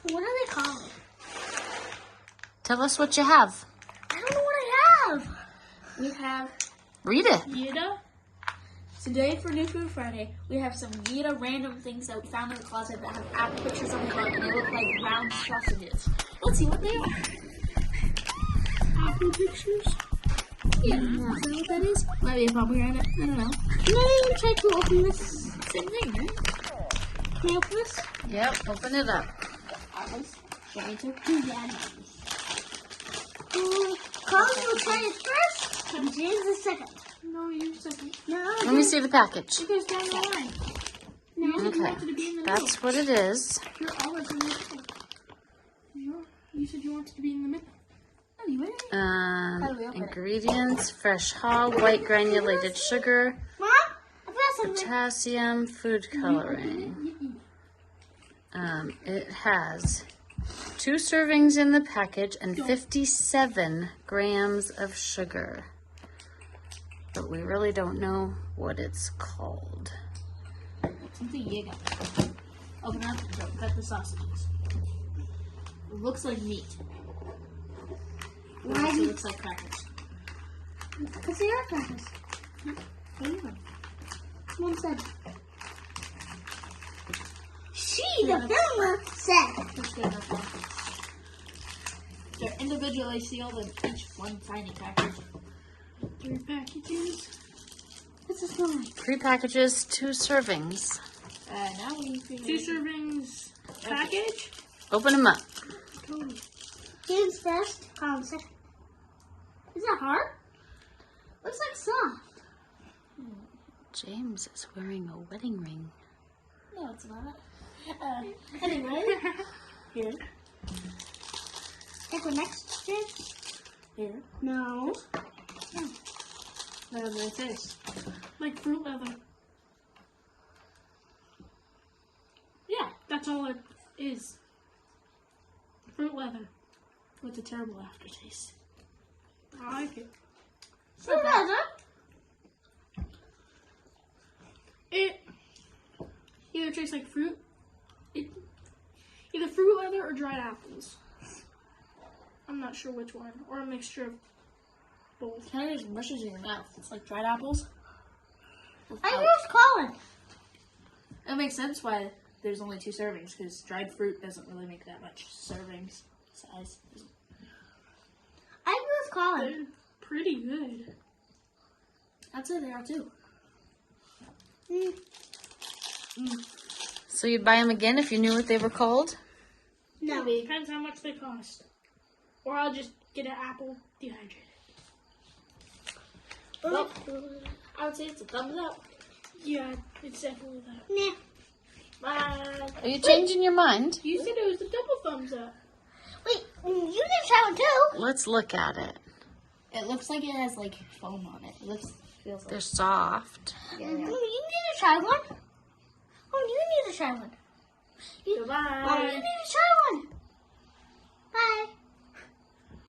What are they called? Tell us what you have. I don't know what I have. We have Read it. Yida. Today for New Food Friday, we have some Yida random things that we found in the closet that have apple pictures on the front and they look like round sausages. Let's see what they are. Apple pictures? Yeah, is that what that is? Might be a pomegranate. I don't know. I'm not even trying to open this same thing, right? Can you open this? Yep, open it up. Apples. Should I take two daddies? Colin will try it first, and James is second. No, you second. No. Let me see the package. It goes down the line. No, you Okay, wanted to be in the that's middle. what it is. You're always in the middle. You said you wanted to be in the middle. Oh, you were. How do we open it? Ingredients: fresh hog, white granulated sugar, Mom, I found something. potassium, food coloring. It has 2 servings in the package and 57 grams of sugar. But we really don't know what it's called. Something Yida. Open up and cut the sausages. It looks like meat. It also looks like crackers. Because they are crackers. Mom said. The filmer said. They're individually sealed and each one tiny package. 3 packages. What's this one? 3 packages, 2 servings. Now we need 2 servings package. Open them up. James first, Colin second. Is that hard? Looks like soft. James is wearing a wedding ring. No, it's not. Anyway, here. Take the next James. Here. No. What does it taste? Like fruit leather. Yeah, that's all it is. Fruit leather. With a terrible aftertaste. I like it. Fruit leather? It either tastes like fruit, either fruit leather or dried apples. I'm not sure which one, or a mixture of both. Kind of just mushes in your mouth. It's like dried apples. I was Colin. It makes sense why there's only 2 servings, because dried fruit doesn't really make that much servings size. I was Colin. They're pretty good. I'd say they are too. So you'd buy them again if you knew what they were called? No. Maybe. Depends how much they cost. Or I'll just get an apple dehydrated. Well, I would say it's a thumbs up. Yeah, it's definitely that. Nah. Bye. Are you changing your mind? You said it was a double thumbs up. Wait, you need to try one too. Let's look at it. It looks like it has like foam on it. Feels like. They're soft. Yeah. You need to try one. Oh, you need to try one. Goodbye. Oh, you need to try one.